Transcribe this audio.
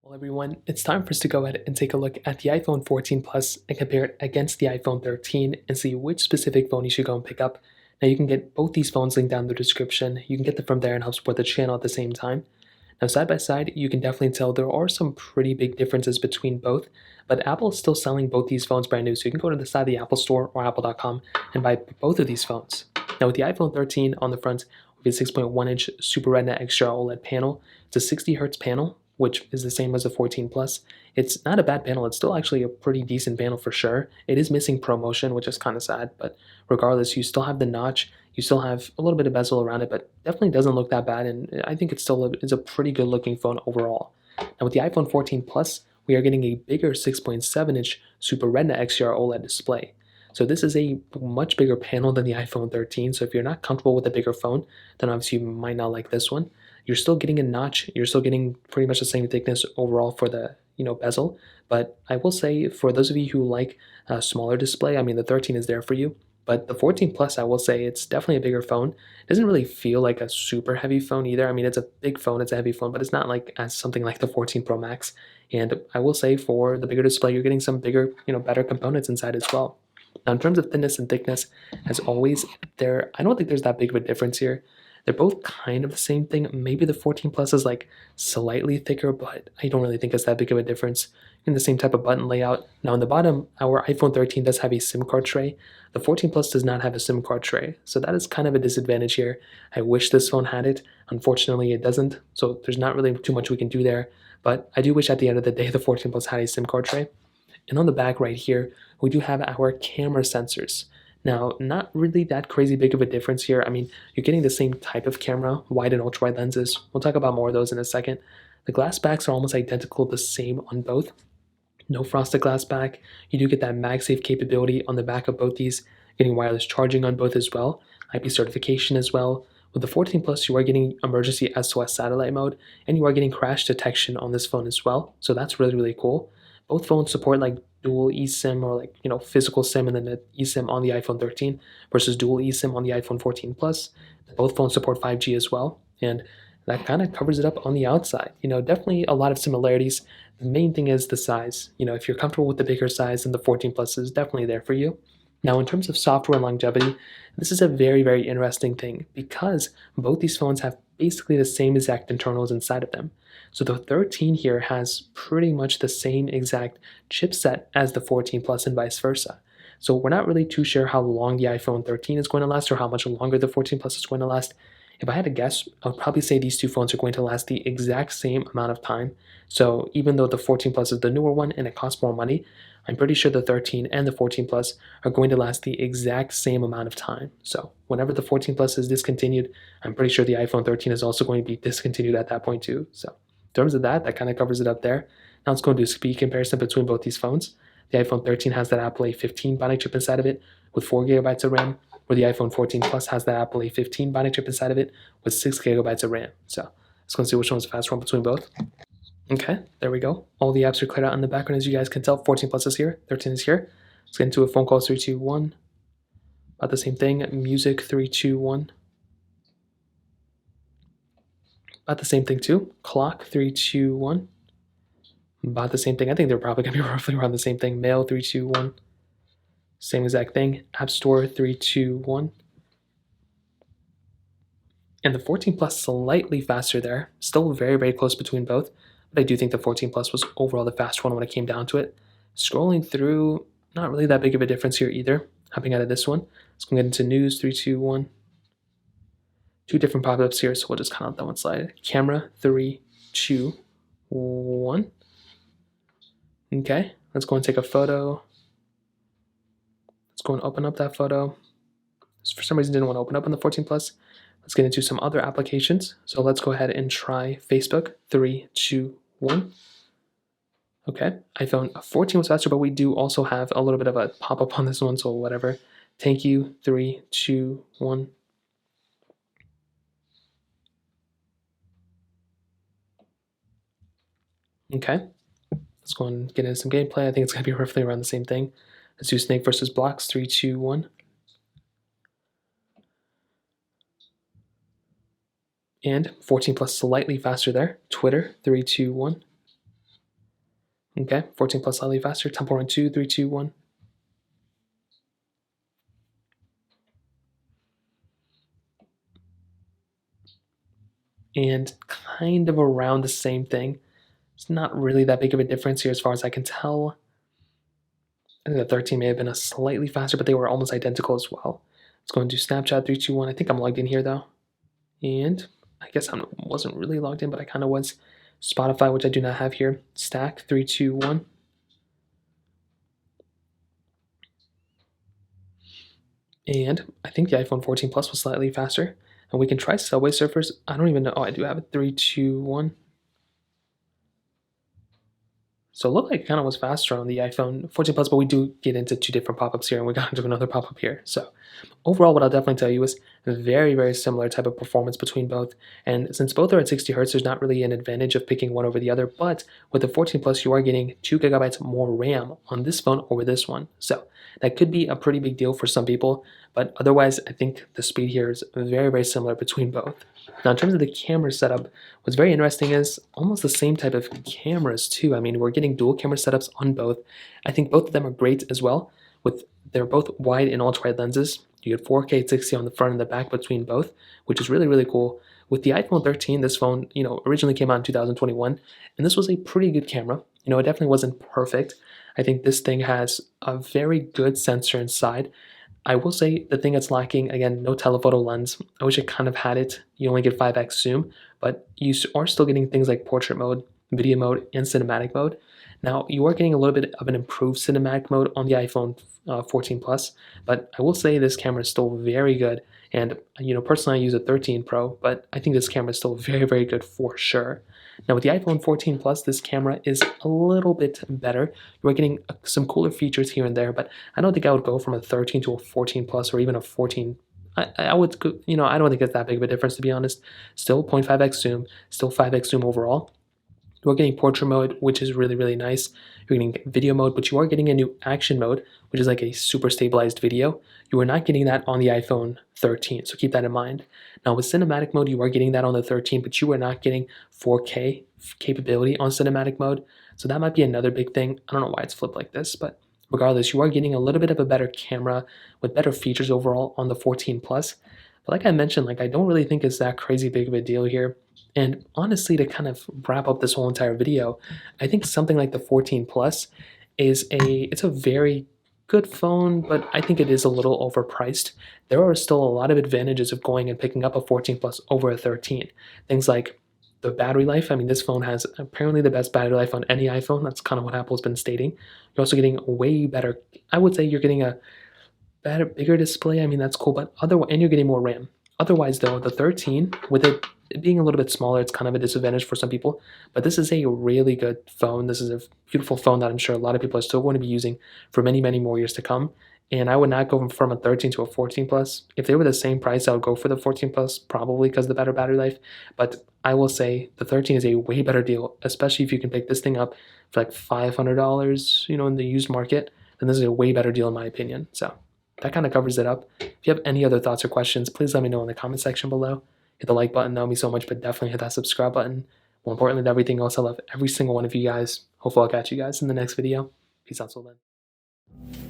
Well, everyone, it's time for us to go ahead and take a look at the iPhone 14 Plus and compare it against the iPhone 13 and see which specific phone you should go and pick up. Now, you can get both these phones linked down in the description. You can get them from there and help support the channel at the same time. Now, side by side, you can definitely tell there are some pretty big differences between both, but Apple is still selling both these phones brand new, so you can go to the side of the Apple Store or apple.com and buy both of these phones. Now, with the iPhone 13 on the front, we have a 6.1-inch Super Retina XDR OLED panel. It's a 60 Hz panel, which is the same as the 14 Plus. It's not a bad panel. It's still actually a pretty decent panel for sure. It is missing ProMotion, which is kind of sad, but regardless, you still have the notch. You still have a little bit of bezel around it, but definitely doesn't look that bad, and I think it's a pretty good looking phone overall. Now with the iPhone 14 Plus, we are getting a bigger 6.7-inch Super Retina XDR OLED display. So this is a much bigger panel than the iPhone 13, so if you're not comfortable with a bigger phone, then obviously you might not like this one. You're still getting a notch, you're still getting pretty much the same thickness overall for the bezel, but I will say for those of you who like a smaller display, I mean the 13 is there for you, but the 14 Plus, I will say it's definitely a bigger phone. It doesn't really feel like a super heavy phone either. I mean, it's a big phone, it's a heavy phone, but it's not like as something like the 14 Pro Max. And I will say for the bigger display, you're getting some bigger, better components inside as well. Now, in terms of thinness and thickness, as always, I don't think there's that big of a difference here. They're both kind of the same thing. Maybe the 14 Plus is like slightly thicker, but I don't really think it's that big of a difference. In the same type of button layout. Now on the bottom, our iPhone 13 does have a SIM card tray. The 14 Plus does not have a SIM card tray, so that is kind of a disadvantage here. I wish this phone had it. Unfortunately, it doesn't, so there's not really too much we can do there. But I do wish at the end of the day the 14 Plus had a SIM card tray. And on the back right here, we do have our camera sensors. Now, not really that crazy big of a difference here. I mean, you're getting the same type of camera, wide and ultra-wide lenses. We'll talk about more of those in a second. The glass backs are almost identical, the same on both. No frosted glass back. You do get that MagSafe capability on the back of both these, getting wireless charging on both as well, IP certification as well. With the 14 Plus, you are getting emergency SOS satellite mode, and you are getting crash detection on this phone as well. So that's really, really cool. Both phones support like dual eSIM or like physical SIM and then the eSIM on the iPhone 13 versus dual eSIM on the iPhone 14 Plus. Both phones support 5G as well, and that kind of covers it up on the outside. Definitely a lot of similarities. The main thing is the size. If you're comfortable with the bigger size, then the 14 Plus is definitely there for you. Now, in terms of software and longevity, this is a very, very interesting thing because both these phones have basically the same exact internals inside of them. So the 13 here has pretty much the same exact chipset as the 14 Plus and vice versa. So we're not really too sure how long the iPhone 13 is going to last or how much longer the 14 Plus is going to last. If I had to guess, I would probably say these two phones are going to last the exact same amount of time. So even though the 14 Plus is the newer one and it costs more money, I'm pretty sure the 13 and the 14 Plus are going to last the exact same amount of time. So whenever the 14 Plus is discontinued, I'm pretty sure the iPhone 13 is also going to be discontinued at that point too. So in terms of that kind of covers it up there. Now let's go and do a speed comparison between both these phones. The iPhone 13 has that Apple A15 bionic chip inside of it with 4 gigabytes of RAM, where the iPhone 14 Plus has that Apple A15 bionic chip inside of it with 6 gigabytes of RAM. So let's go and see which one's the fastest one between both. Okay, there we go. All the apps are cleared out in the background, as you guys can tell. 14 Plus is here, 13 is here. Let's get into a phone call, 3, 2, 1. About the same thing. Music, 3, 2, 1. About the same thing too. Clock, 3, 2, 1. About the same thing. I think they're probably going to be roughly around the same thing. Mail, 3, 2, 1. Same exact thing. App Store, 3, 2, 1. And the 14 Plus slightly faster there. Still very, very close between both. But I do think the 14 Plus was overall the fast one when it came down to it. Scrolling through, not really that big of a difference here either. Hopping out of this one. Let's go get into news, 3, 2, 1. Two different pop-ups here, so we'll just kind of let that one slide. Camera, 3, 2, 1. Okay, let's go and take a photo. Let's go and open up that photo. For some reason, didn't want to open up on the 14 Plus. Let's get into some other applications. So let's go ahead and try Facebook. 3, 2, 1. Okay, iPhone 14 was faster, but we do also have a little bit of a pop-up on this one, so whatever. Thank you. 3, 2, 1. Okay, let's go and get into some gameplay. I think it's going to be roughly around the same thing. Let's do Snake versus Blocks. 3, 2, 1. And 14 Plus slightly faster there. Twitter, 3, 2, 1. Okay, 14 Plus slightly faster. Tempo run 2, 3, 2, 1. And kind of around the same thing. It's not really that big of a difference here as far as I can tell. I think the 13 may have been a slightly faster, but they were almost identical as well. Let's go and do Snapchat 3, 2, 1. I think I'm logged in here though. And I guess I wasn't really logged in, but I kind of was. Spotify, which I do not have here. Stack 3, 2, 1. And I think the iPhone 14 Plus was slightly faster. And we can try Subway Surfers. I don't even know. Oh, I do have it. 3, 2, 1. So it looked like it kind of was faster on the iPhone 14 Plus, but we do get into two different pop-ups here, and we got into another pop-up here. So overall, what I'll definitely tell you is very, very similar type of performance between both. And since both are at 60 hertz, there's not really an advantage of picking one over the other. But with the 14 Plus, you are getting 2 gigabytes more RAM on this phone over this one. So that could be a pretty big deal for some people. But otherwise, I think the speed here is very, very similar between both. Now, in terms of the camera setup, what's very interesting is almost the same type of cameras too. I mean, we're getting dual camera setups on both. I think both of them are great as well. They're both wide and ultra-wide lenses. You get 4K 60 on the front and the back between both, which is really, really cool. With the iPhone 13, this phone, originally came out in 2021, and this was a pretty good camera. It definitely wasn't perfect. I think this thing has a very good sensor inside. I will say the thing that's lacking, again, no telephoto lens. I wish it kind of had it. You only get 5x zoom, but you are still getting things like portrait mode, video mode, and cinematic mode. Now, you are getting a little bit of an improved cinematic mode on the iPhone 14 Plus, but I will say this camera is still very good. And, personally, I use a 13 Pro, but I think this camera is still very, very good for sure. Now, with the iPhone 14 Plus, this camera is a little bit better. You are getting some cooler features here and there, but I don't think I would go from a 13 to a 14 Plus or even a 14. I would, I don't think it's that big of a difference, to be honest. Still 0.5x zoom, still 5x zoom overall. You are getting portrait mode, which is really, really nice. You're getting video mode, but you are getting a new action mode, which is like a super stabilized video. You are not getting that on the iPhone 13, so keep that in mind. Now with cinematic mode, you are getting that on the 13, but you are not getting 4K capability on cinematic mode. So that might be another big thing. I don't know why it's flipped like this, but regardless, you are getting a little bit of a better camera with better features overall on the 14 Plus. But like I mentioned, I don't really think it's that crazy big of a deal here. And honestly, to kind of wrap up this whole entire video, I think something like the 14 Plus it's a very good phone, but I think it is a little overpriced. There are still a lot of advantages of going and picking up a 14 Plus over a 13. Things like the battery life. I mean, this phone has apparently the best battery life on any iPhone. That's kind of what Apple's been stating. You're also getting way better. I would say you're getting a better, bigger display. I mean, that's cool, but and you're getting more RAM. Otherwise, though, the 13, with it being a little bit smaller, it's kind of a disadvantage for some people. But this is a really good phone. This is a beautiful phone that I'm sure a lot of people are still going to be using for many, many more years to come. And I would not go from a 13 to a 14 Plus. If they were the same price, I would go for the 14 Plus, probably because of the better battery life. But I will say the 13 is a way better deal, especially if you can pick this thing up for like $500, in the used market. Then this is a way better deal in my opinion. So that kind of covers it up. If you have any other thoughts or questions, please let me know in the comment section below. Hit the like button, that would mean so much, but definitely hit that subscribe button. More importantly than everything else, I love every single one of you guys. Hopefully I'll catch you guys in the next video. Peace out till then.